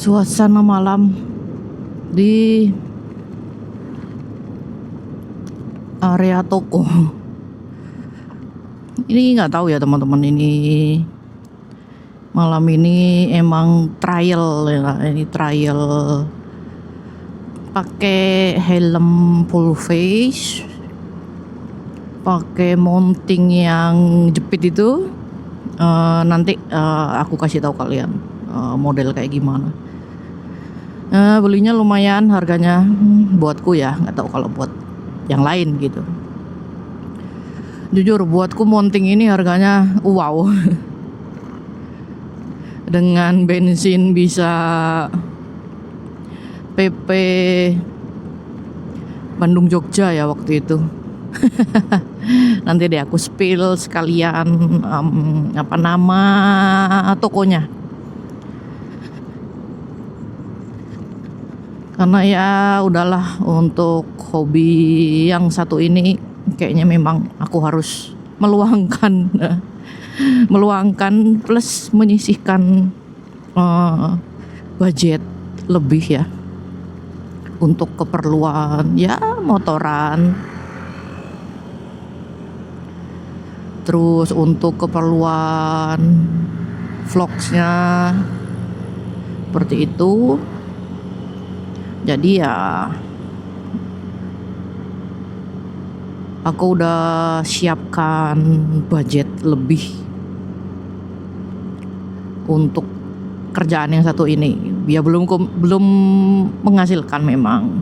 Suasana malam di area toko. Ini nggak tahu ya teman-teman, ini malam ini emang trial ya, ini trial pakai helm full face, pakai mounting yang jepit itu. Nanti aku kasih tahu kalian model kayak gimana. Belinya lumayan harganya, buatku ya, nggak tahu kalau buat yang lain gitu. Jujur buatku mounting ini harganya wow. Dengan bensin bisa PP Bandung Jogja ya waktu itu. Nanti deh aku spill sekalian apa nama tokonya. Karena ya udahlah, untuk hobi yang satu ini kayaknya memang aku harus meluangkan plus menyisihkan budget lebih ya untuk keperluan ya motoran, terus untuk keperluan vlogsnya seperti itu. Jadi ya aku udah siapkan budget lebih untuk kerjaan yang satu ini. Ya belum menghasilkan memang,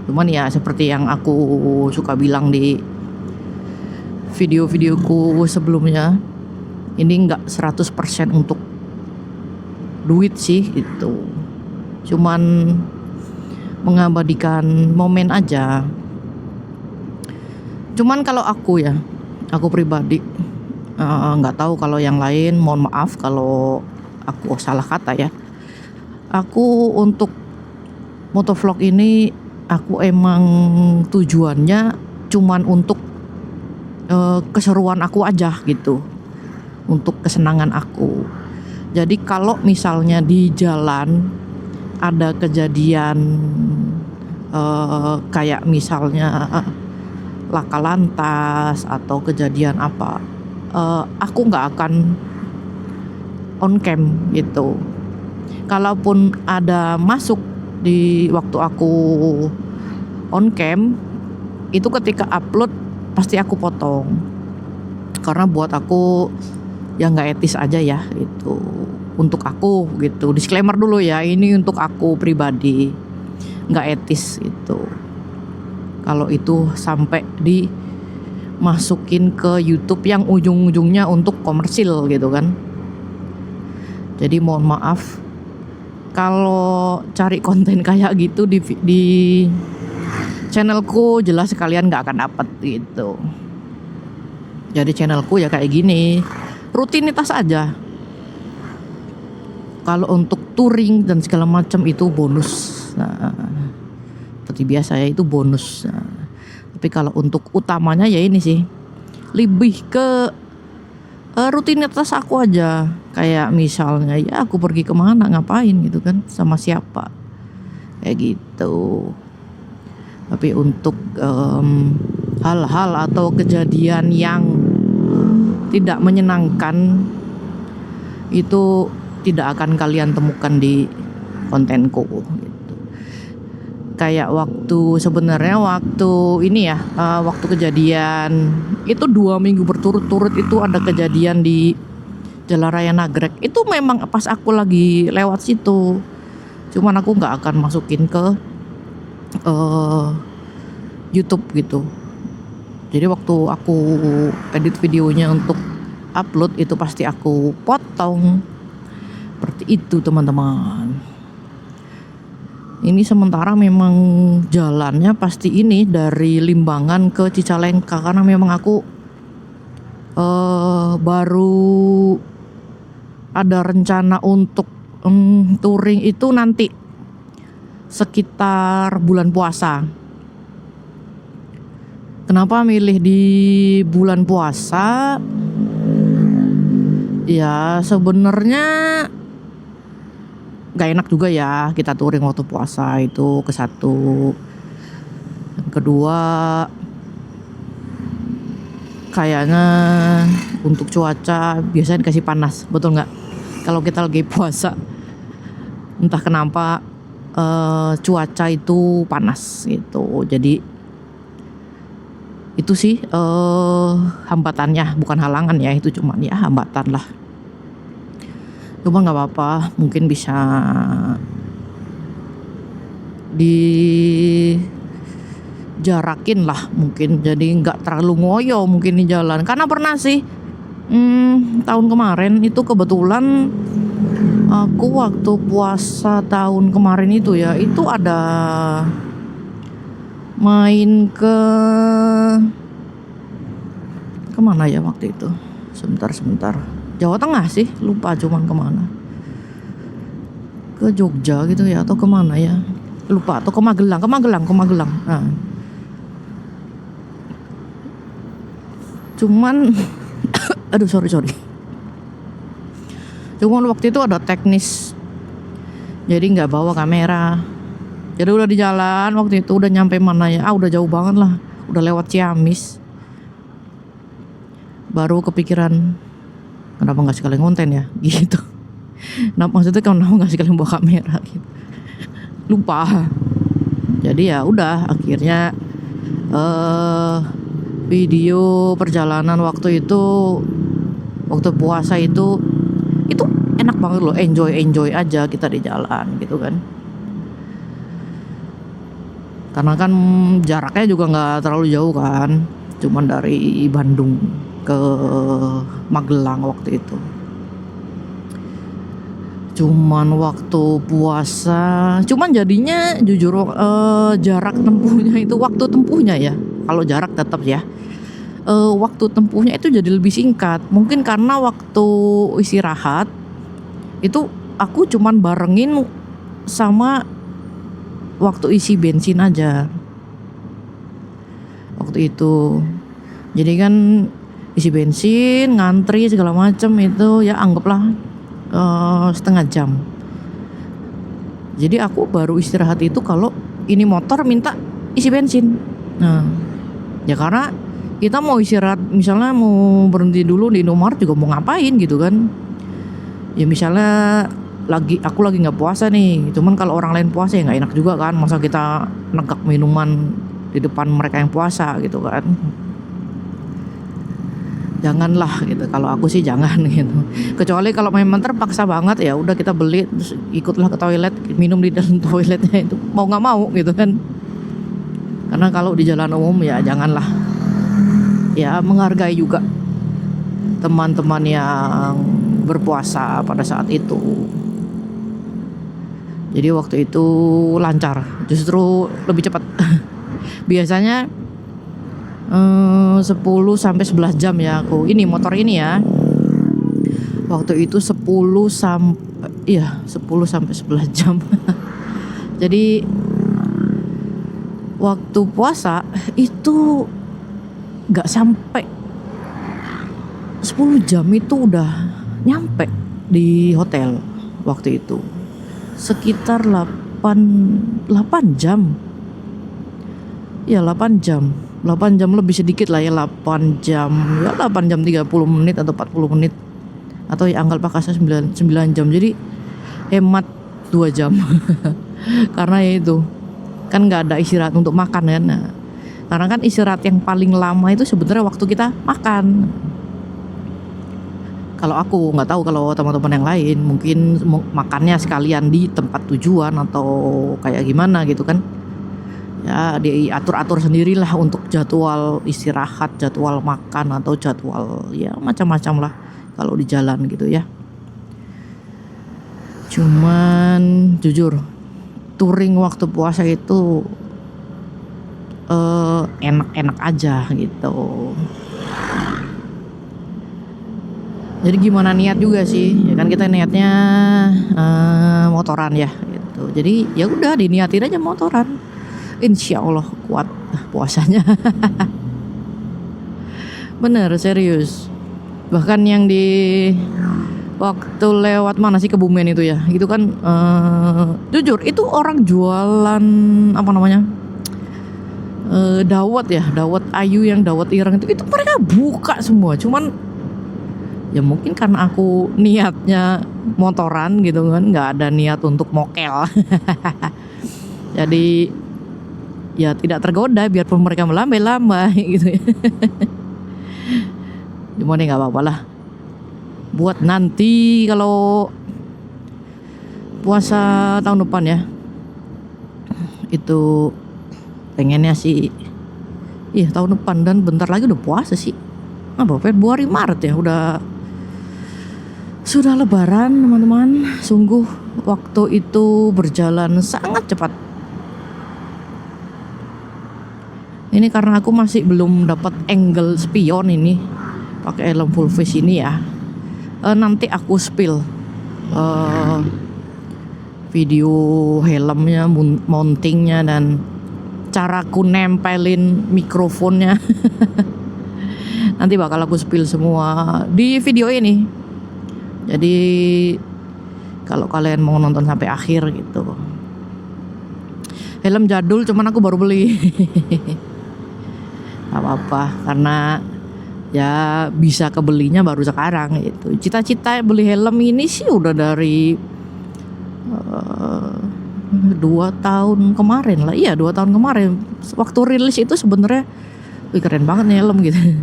cuman ya seperti yang aku suka bilang di video-videoku sebelumnya, ini enggak 100% untuk duit sih itu, cuman mengabadikan momen aja. Cuman kalau aku pribadi nggak tahu kalau yang lain, mohon maaf kalau aku salah kata ya. Aku untuk motovlog ini aku emang tujuannya cuman untuk keseruan aku aja gitu, untuk kesenangan aku. Jadi kalau misalnya di jalan ada kejadian kayak misalnya laka lantas atau kejadian apa, aku nggak akan on cam gitu. Kalaupun ada masuk di waktu aku on cam, itu ketika upload pasti aku potong, karena buat aku ya nggak etis aja ya itu. Untuk aku gitu, disclaimer dulu ya, ini untuk aku pribadi, nggak etis itu kalau itu sampai dimasukin ke YouTube yang ujung-ujungnya untuk komersil gitu kan. Jadi mohon maaf kalau cari konten kayak gitu di channelku, jelas kalian nggak akan dapet gitu. Jadi channelku ya kayak gini, rutinitas aja. Kalau untuk touring dan segala macam itu bonus. Nah, seperti biasa ya, itu bonus. Nah, tapi kalau untuk utamanya ya ini sih, lebih ke rutinitas aku aja. Kayak misalnya ya aku pergi kemana, ngapain gitu kan, sama siapa, kayak gitu. Tapi untuk hal-hal atau kejadian yang tidak menyenangkan itu tidak akan kalian temukan di kontenku gitu. Kayak sebenarnya waktu ini ya, waktu kejadian itu 2 minggu berturut-turut itu ada kejadian di Jalan Raya Nagrek. Itu memang pas aku lagi lewat situ, cuman aku nggak akan masukin ke YouTube gitu. Jadi waktu aku edit videonya untuk upload itu pasti aku potong. Seperti itu teman-teman. Ini sementara memang jalannya pasti ini dari Limbangan ke Cicalengka, karena memang aku baru ada rencana untuk touring itu nanti sekitar bulan puasa. Kenapa milih di bulan puasa? Ya sebenarnya gak enak juga ya kita touring waktu puasa itu, ke satu. Yang kedua, kayaknya untuk cuaca biasanya dikasih panas, betul nggak? Kalau kita lagi puasa, entah kenapa cuaca itu panas gitu. Jadi itu sih hambatannya, bukan halangan ya, itu cuman ya hambatan lah. Cuma nggak apa-apa, mungkin bisa dijarakin lah mungkin, jadi nggak terlalu ngoyo mungkin di jalan. Karena pernah sih tahun kemarin itu kebetulan aku waktu puasa tahun kemarin itu ya, itu ada main ke kemana ya waktu itu, sebentar, Jawa Tengah sih, lupa cuman kemana, ke Jogja gitu ya atau kemana ya, lupa, atau ke Magelang. Nah, cuman aduh sorry cuman waktu itu ada teknis, jadi nggak bawa kamera. Jadi udah di jalan waktu itu, udah nyampe mana ya, udah jauh banget lah, udah lewat Ciamis, baru kepikiran kenapa nggak sekalian konten ya gitu. Nah maksudnya kenapa nggak sekalian bawa kamera gitu, lupa. Jadi ya udah akhirnya video perjalanan waktu itu, waktu puasa itu enak banget loh, enjoy aja kita di jalan gitu kan. Karena kan jaraknya juga nggak terlalu jauh kan, cuman dari Bandung ke Magelang waktu itu. Cuman waktu puasa, cuman jadinya jujur jarak tempuhnya itu, waktu tempuhnya ya, kalau jarak tetap ya, waktu tempuhnya itu jadi lebih singkat. Mungkin karena waktu istirahat itu aku cuman barengin sama waktu isi bensin aja waktu itu. Jadi kan isi bensin, ngantri segala macem itu ya anggaplah setengah jam. Jadi aku baru istirahat itu kalau ini motor minta isi bensin. Nah ya karena kita mau istirahat, misalnya mau berhenti dulu di Indomaret juga mau ngapain gitu kan. Ya misalnya aku lagi nggak puasa nih, cuman kalau orang lain puasa ya nggak enak juga kan, masa kita negak minuman di depan mereka yang puasa gitu kan. Janganlah gitu, kalau aku sih jangan gitu. Kecuali kalau memang terpaksa banget ya udah kita beli terus ikutlah ke toilet, minum di dalam toiletnya itu mau nggak mau gitu kan. Karena kalau di jalan umum ya janganlah. Ya menghargai juga teman-teman yang berpuasa pada saat itu. Jadi waktu itu lancar, justru lebih cepat. Biasanya 10 sampai 11 jam ya aku ini motor ini ya. Waktu itu 10 sampai 11 jam. Jadi waktu puasa itu enggak sampai 10 jam itu udah nyampe di hotel waktu itu. Sekitar 8 jam. Ya 8 jam. 8 jam lebih sedikit lah ya, 8 jam. Ya 8 jam 30 menit atau 40 menit. Atau ya anggap pakasa 9 jam. Jadi hemat 2 jam. Karena ya itu kan enggak ada istirahat untuk makan kan. Nah, karena kan istirahat yang paling lama itu sebenarnya waktu kita makan. Kalau aku nggak tahu kalau teman-teman yang lain mungkin makannya sekalian di tempat tujuan atau kayak gimana gitu kan. Ya diatur-atur sendirilah untuk jadwal istirahat, jadwal makan atau jadwal ya macam-macam lah kalau di jalan gitu ya. Cuman jujur touring waktu puasa itu enak-enak aja gitu. Jadi gimana niat juga sih, ya kan kita niatnya motoran ya gitu. Jadi ya udah diniatin aja motoran. Insya Allah kuat puasanya. Bener serius. Bahkan yang di waktu lewat mana sih Kebumen itu ya, itu kan jujur itu orang jualan apa namanya, dawet ya, dawet ayu yang dawet ireng itu mereka buka semua. Cuman ya mungkin karena aku niatnya motoran gitu kan, nggak ada niat untuk mokel. Jadi ya tidak tergoda biarpun mereka melambai-lambai gitu ya. Cuma ya nggak apa-apa lah. Buat nanti kalau puasa tahun depan ya, itu pengennya sih, iya tahun depan, dan bentar lagi udah puasa sih. Apa Februari Maret ya, sudah lebaran teman-teman. Sungguh waktu itu berjalan sangat cepat. Ini karena aku masih belum dapat angle spion ini pakai helm full face ini ya. Nanti aku spill video helmnya, mountingnya, dan caraku nempelin mikrofonnya. Nanti bakal aku spill semua di video ini. Jadi kalau kalian mau nonton sampai akhir gitu. Helm jadul cuman aku baru beli. Gak apa-apa, karena ya bisa kebelinya baru sekarang gitu. Cita-cita beli helm ini sih udah dari 2 tahun kemarin lah. Iya 2 tahun kemarin waktu rilis itu sebenarnya keren banget nih helm gitu.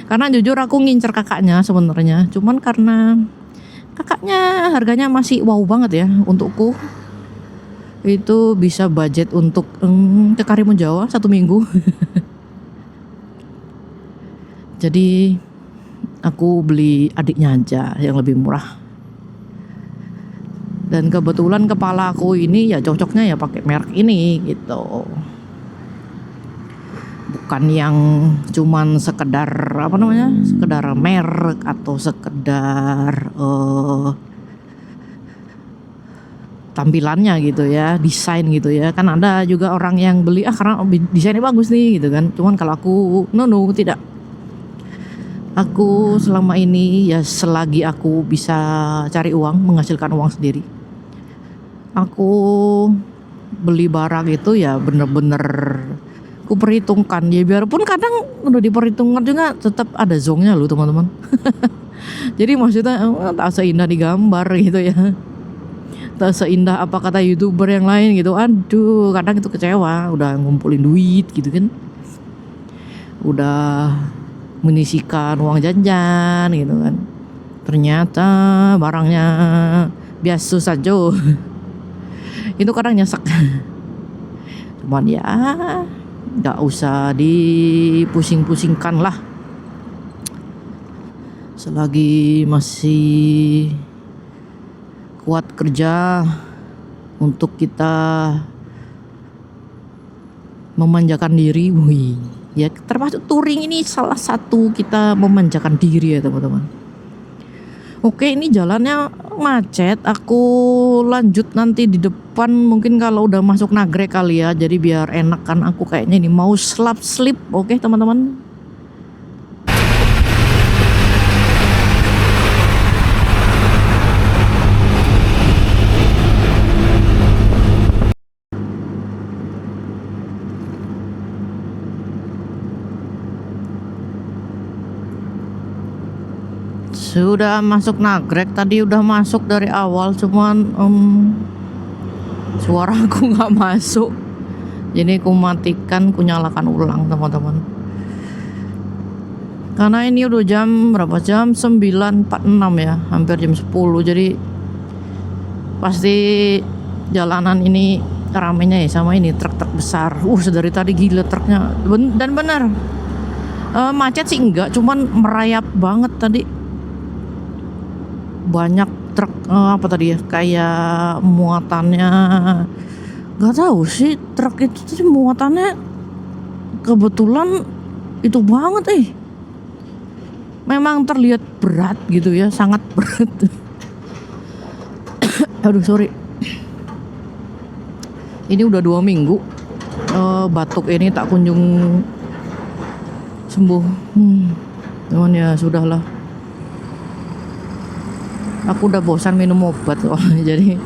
Karena jujur aku ngincer kakaknya sebenarnya, cuman karena kakaknya harganya masih wow banget ya untukku. Itu bisa budget untuk ke Karimun Jawa 1 minggu. Jadi aku beli adiknya aja yang lebih murah. Dan kebetulan kepala aku ini ya cocoknya ya pakai merek ini gitu. Bukan yang cuman sekedar apa namanya, sekedar merek atau sekedar tampilannya gitu ya, desain gitu ya. Kan ada juga orang yang beli karena desainnya bagus nih gitu kan. Cuman kalau aku no tidak. Aku selama ini ya selagi aku bisa cari uang, menghasilkan uang sendiri, aku beli barang itu ya bener-bener aku perhitungkan ya, biarpun kadang udah diperhitungkan juga tetap ada zongnya loh teman-teman. Jadi maksudnya tak seindah di gambar gitu ya, tak seindah apa kata YouTuber yang lain gitu. Aduh kadang itu kecewa, udah ngumpulin duit gitu kan, udah menyisikan uang jajan gitu kan, ternyata barangnya biasa saja. Itu kadang nyesek. Cuman ya gak usah dipusing-pusingkan lah, selagi masih kuat kerja untuk kita memanjakan diri. Wih, ya termasuk touring ini salah satu kita memanjakan diri ya teman-teman. Oke, ini jalannya macet. Aku lanjut nanti di depan mungkin kalau udah masuk Nagrek kali ya. Jadi biar enak kan, aku kayaknya ini mau slip. Oke teman-teman. Sudah masuk Nagrek, tadi udah masuk dari awal, cuman suara aku nggak masuk. Jadi aku matikan, aku nyalakan ulang teman-teman. Karena ini udah jam berapa? Jam 9.46 ya, hampir jam 10. Jadi pasti jalanan ini ramenya ya sama ini truk-truk besar. Sedari tadi gila truknya. Dan benar macet sih enggak, cuman merayap banget tadi. Banyak truk apa tadi ya, kayak muatannya nggak tahu sih, truk itu sih muatannya kebetulan itu banget memang terlihat berat gitu ya, sangat berat. Aduh sorry, ini udah 2 minggu batuk ini tak kunjung sembuh. Cuman ya sudahlah. Aku udah bosan minum obat soalnya, jadi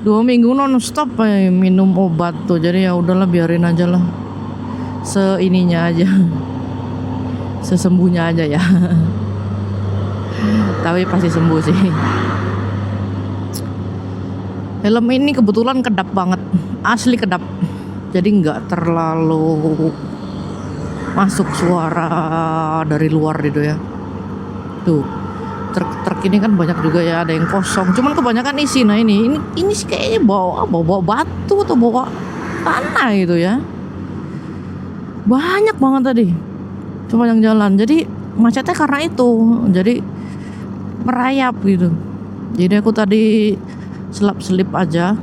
2 minggu non stop minum obat tuh, jadi ya udahlah biarin aja lah, seininya aja, sesembuhnya aja ya. Tapi pasti sembuh sih. Film ini kebetulan kedap banget, asli kedap, jadi nggak terlalu masuk suara dari luar gitu ya. Tuh truk ini kan banyak juga ya, ada yang kosong, cuman kebanyakan isi. Nah ini sih kayaknya bawa batu atau bawa tanah gitu ya, banyak banget tadi cuma yang jalan, jadi macetnya karena itu, jadi merayap gitu. Jadi aku tadi selip aja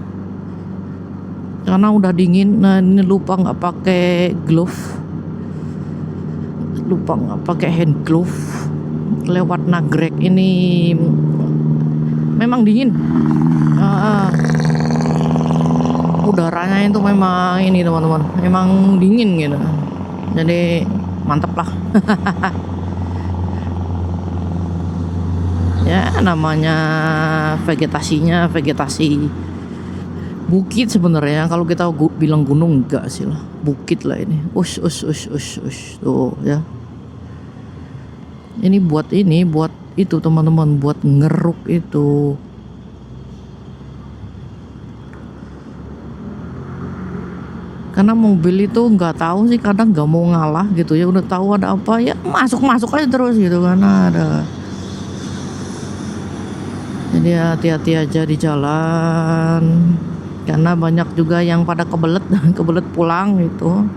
karena udah dingin. Nah ini lupa nggak pakai glove, lupa nggak pakai hand glove lewat nagrek ini, memang dingin. Udaranya itu memang ini teman-teman, memang dingin gitu, jadi mantep lah. Ya namanya vegetasi bukit sebenarnya, kalau kita bilang gunung enggak sih lah, bukit lah ini. Us tuh ya. Ini buat itu teman-teman, buat ngeruk itu. Karena mobil itu nggak tahu sih, kadang nggak mau ngalah gitu ya, udah tahu ada apa ya masuk aja terus gitu, karena ada. Jadi hati-hati aja di jalan, karena banyak juga yang pada kebelet pulang gitu.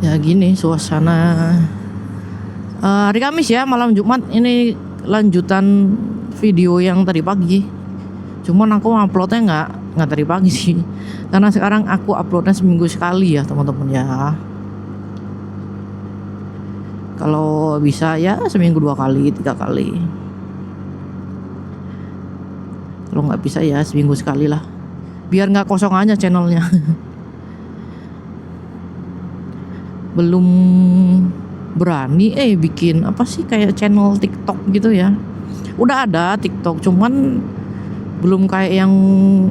Ya gini suasana hari Kamis ya, malam Jumat. Ini lanjutan video yang tadi pagi, cuman aku uploadnya nggak tadi pagi sih, karena sekarang aku uploadnya seminggu sekali ya teman-teman ya. Kalau bisa ya seminggu 2 kali 3 kali, kalau nggak bisa ya seminggu sekali lah, biar nggak kosong aja channelnya. Belum berani bikin apa sih, kayak channel TikTok gitu ya. Udah ada TikTok, cuman belum kayak yang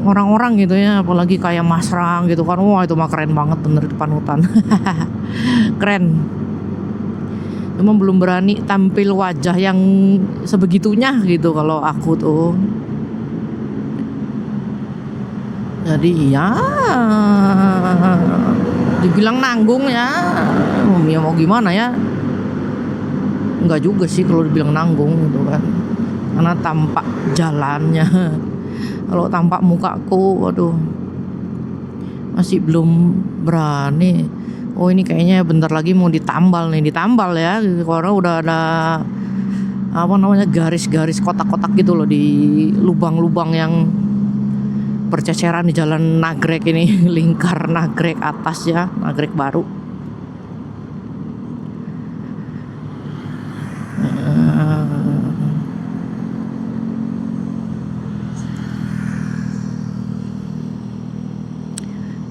orang-orang gitu ya, apalagi kayak Mas Rang gitu kan. Wah itu mah keren banget bener, di panutan. Keren. Cuma belum berani tampil wajah yang sebegitunya gitu kalau aku tuh. Jadi ya dibilang nanggung ya mau gimana ya, enggak juga sih kalau dibilang nanggung gitu kan, karena tampak jalannya. Kalau tampak mukaku, waduh, masih belum berani. Oh ini kayaknya bentar lagi mau ditambal ya, karena udah ada apa namanya, garis-garis kotak-kotak gitu loh di lubang-lubang yang berceceran di jalan nagrek ini. Lingkar nagrek atas ya, nagrek baru.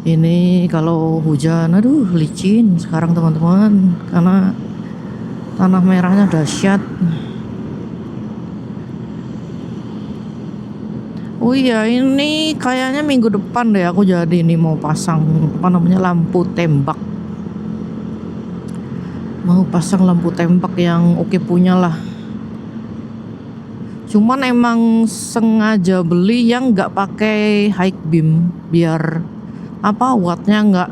Ini kalau hujan, aduh licin sekarang teman-teman, karena tanah merahnya dahsyat. Oh iya, ini kayaknya minggu depan deh aku jadi ini mau pasang apa namanya, lampu tembak. Mau pasang lampu tembak yang oke punya lah. Cuman emang sengaja beli yang nggak pakai high beam, biar apa wattnya nggak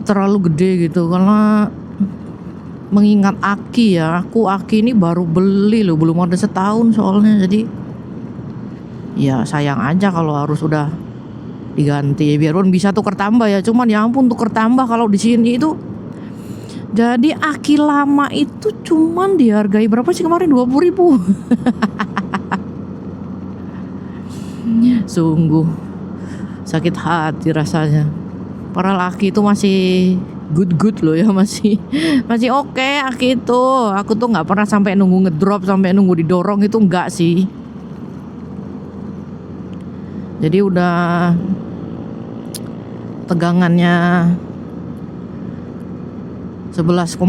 terlalu gede gitu, karena mengingat aki ya, aku aki ini baru beli loh, belum ada setahun soalnya. Jadi ya sayang aja kalau harus udah diganti, biarpun bisa tuker tambah ya, cuman ya ampun tuker tambah kalau di sini itu. Jadi aki lama itu cuman dihargai berapa sih kemarin, 20.000. Sungguh sakit hati rasanya. Para laki itu masih good loh ya, masih oke aki itu. Aku tuh nggak pernah sampai nunggu ngedrop, sampai nunggu didorong, itu enggak sih. Jadi udah tegangannya 11,8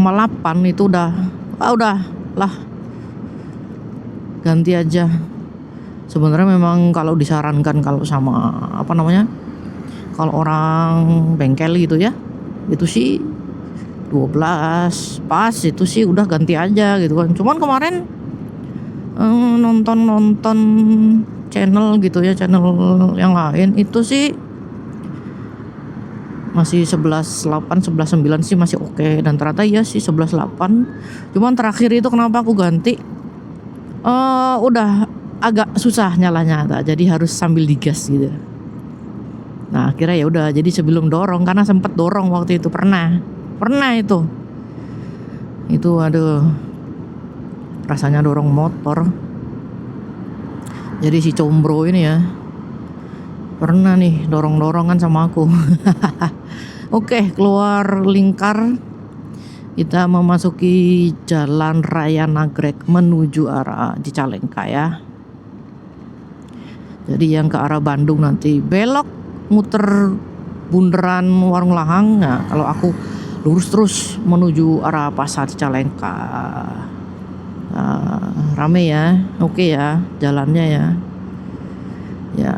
itu udah udah lah, ganti aja. Sebenarnya memang kalau disarankan kalau sama apa namanya, kalau orang bengkel gitu ya, itu sih 12 pas, itu sih udah ganti aja gitu kan. Cuman kemarin nonton channel gitu ya, channel yang lain itu sih masih 11.8 11.9 sih masih oke. Dan ternyata iya sih 11.8. Cuman terakhir itu kenapa aku ganti, udah agak susah nyalanya, jadi harus sambil digas gitu. Nah akhirnya ya udah, jadi sebelum dorong, karena sempet dorong waktu itu, pernah itu aduh, rasanya dorong motor. Jadi si combro ini ya pernah nih dorong-dorongan sama aku. Oke, keluar lingkar, kita memasuki Jalan Raya Nagrek menuju arah Cicalengka ya. Jadi yang ke arah Bandung nanti belok muter bundaran Warung Lahang. Nah, kalau aku lurus terus menuju arah Pasar Cicalengka. Rame ya, oke ya jalannya ya. Ya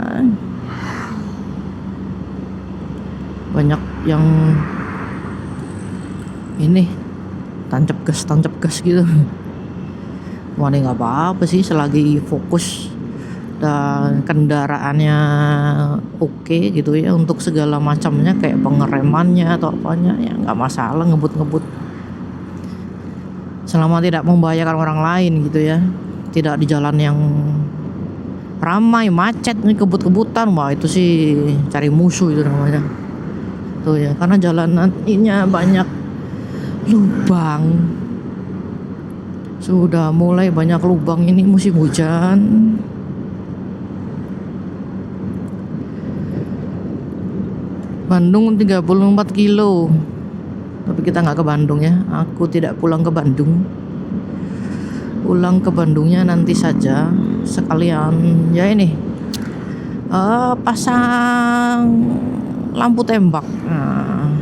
banyak yang ini tancap gas gitu. Wah ini nggak apa-apa sih selagi fokus dan kendaraannya oke gitu ya, untuk segala macamnya kayak pengeremannya atau apanya ya nggak masalah, ngebut selama tidak membahayakan orang lain gitu ya, tidak di jalan yang ramai macet nih, kebut-kebutan. Wah itu sih cari musuh itu namanya tuh ya, karena jalanannya banyak lubang, sudah mulai banyak lubang ini musim hujan. Bandung 34 kilo, tapi kita nggak ke Bandung ya, aku tidak pulang ke Bandung. Pulang ke Bandungnya nanti saja, sekalian ya ini pasang lampu tembak. Nah,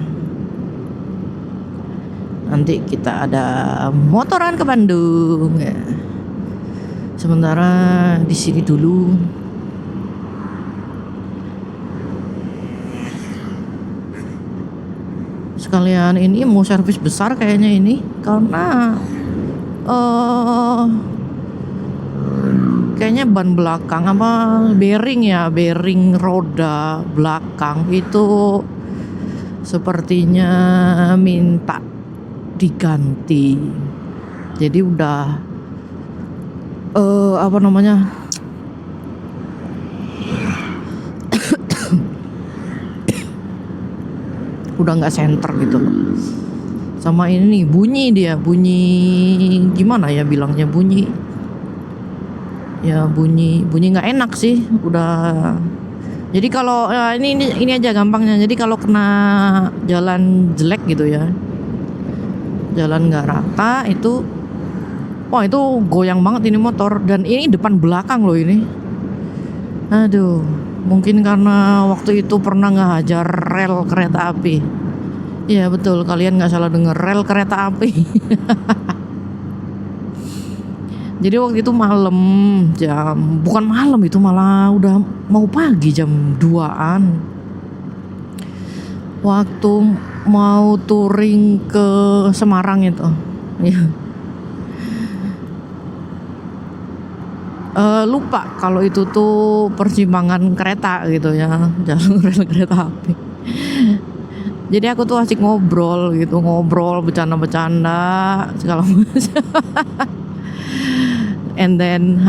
nanti kita ada motoran ke Bandung ya. Sementara di sini dulu. Sekalian ini mau servis besar kayaknya ini, karena kayaknya ban belakang apa bearing roda belakang itu sepertinya minta diganti. Jadi udah apa namanya, udah nggak senter gitu loh. Sama ini bunyi gimana ya bilangnya, bunyi nggak enak sih udah. Jadi kalau ini aja gampangnya, jadi kalau kena jalan jelek gitu ya, jalan nggak rata itu, wah itu goyang banget ini motor. Dan ini depan belakang loh ini, aduh. Mungkin karena waktu itu pernah ngehajar rel kereta api. Iya betul, kalian gak salah denger, rel kereta api. Jadi waktu itu malam, bukan malam, itu malah udah mau pagi, jam 2-an. Waktu mau touring ke Semarang itu. Lupa kalau itu tuh persimpangan kereta gitu ya, jalur rel kereta api. Jadi aku tuh asik ngobrol bercanda-bercanda segala macam. And then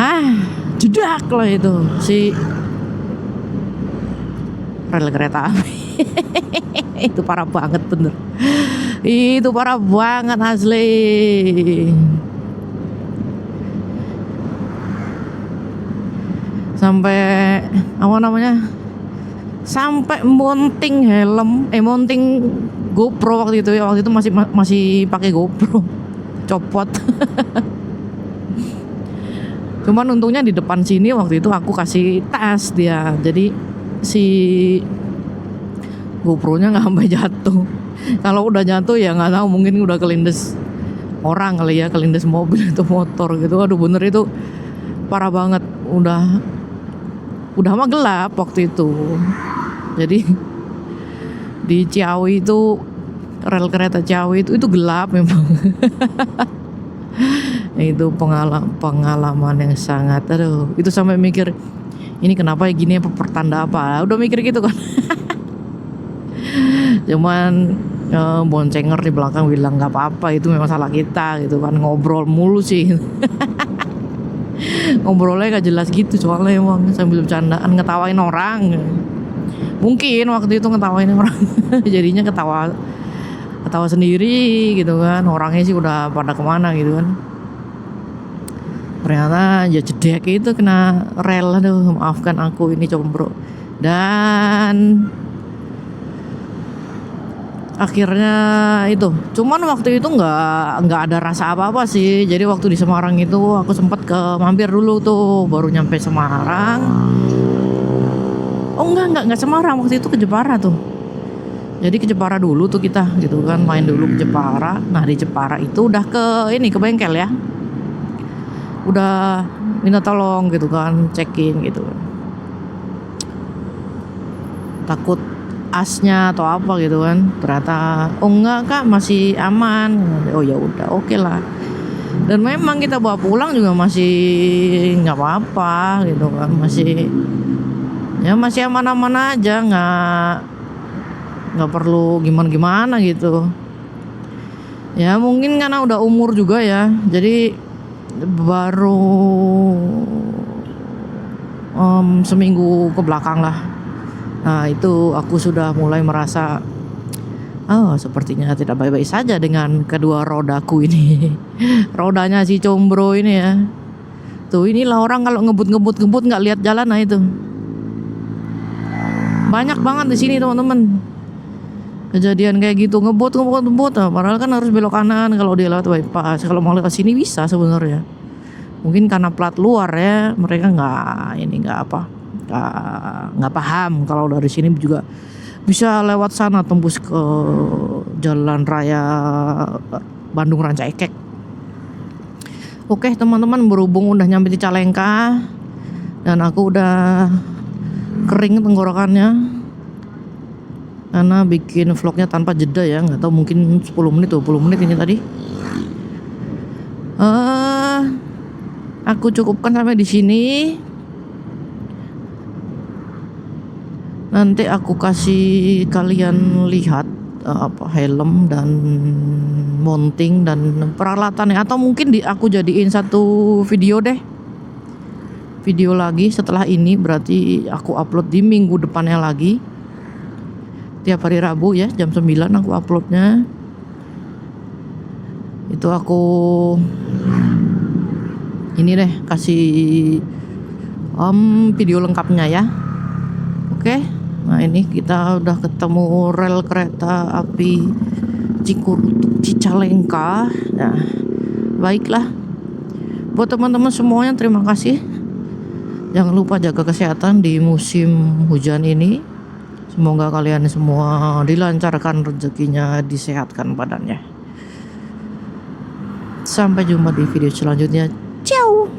jedak lah itu si rel kereta api. Itu parah banget bener. Itu parah banget asli. Sampai sampai mounting GoPro waktu itu masih pakai GoPro, copot. Cuman untungnya di depan sini waktu itu aku kasih tas dia, jadi si GoPro-nya nggak sampai jatuh. Kalau udah jatuh ya nggak tahu, mungkin udah kelindes orang kali ya, kelindes mobil atau motor gitu. Aduh bener itu parah banget. Udah mah gelap waktu itu. Jadi di Ciawi itu, rel kereta Ciawi itu gelap memang. Itu pengalaman yang sangat, aduh, itu sampai mikir ini kenapa ya gini, apa pertanda apa, udah mikir gitu kan. Cuman boncenger di belakang bilang nggak apa-apa, itu memang salah kita gitu kan, ngobrol mulu sih. Ngobrolnya gak jelas gitu soalnya, emang sambil bercandaan ngetawain orang. Mungkin waktu itu ngetawain orang. Jadinya ketawa sendiri gitu kan, orangnya sih udah pada kemana gitu kan. Ternyata ya jedek itu kena rel. Aduh, maafkan aku ini combro. Dan akhirnya itu, cuman waktu itu nggak ada rasa apa-apa sih. Jadi waktu di Semarang itu aku sempat mampir dulu tuh, baru nyampe Semarang. Oh enggak Semarang, waktu itu ke Jepara tuh. Jadi ke Jepara dulu tuh kita gitu kan, main dulu ke Jepara. Nah di Jepara itu udah ke bengkel ya, udah minta tolong gitu kan, check-in gitu. Takut asnya atau apa gitu kan. Ternyata oh enggak Kak, masih aman. Oh ya udah, oke lah. Dan memang kita bawa pulang juga masih nggak apa-apa gitu kan, masih aman-aman aja, nggak perlu gimana gitu ya. Mungkin karena udah umur juga ya, jadi baru seminggu ke belakang lah. Nah itu aku sudah mulai merasa sepertinya tidak baik-baik saja dengan kedua rodaku ini. Rodanya si combro ini ya. Tuh inilah orang kalau ngebut nggak lihat jalan. Nah itu banyak banget di sini teman-teman kejadian kayak gitu, ngebut. Padahal kan harus belok kanan kalau dia lewat bypass. Kalau mau lewat sini bisa sebenarnya. Mungkin karena plat luar ya, mereka nggak paham kalau dari sini juga bisa lewat sana tembus ke jalan raya Bandung Rancaekek. Oke teman-teman, berhubung udah nyampe di Calengka dan aku udah kering tenggorokannya karena bikin vlognya tanpa jeda ya, nggak tahu mungkin 10 menit ini tadi. Aku cukupkan sampai di sini. Nanti aku kasih kalian lihat helm dan mounting dan peralatannya, atau mungkin aku jadiin satu video lagi setelah ini. Berarti aku upload di minggu depannya lagi, tiap hari Rabu ya jam 9 aku uploadnya. Itu aku ini deh kasih video lengkapnya ya. Oke. Nah ini kita udah ketemu rel kereta api Cikurutuk Cicalengka. Nah baiklah, buat teman-teman semuanya terima kasih. Jangan lupa jaga kesehatan di musim hujan ini. Semoga kalian semua dilancarkan rezekinya, disehatkan badannya. Sampai jumpa di video selanjutnya. Ciao.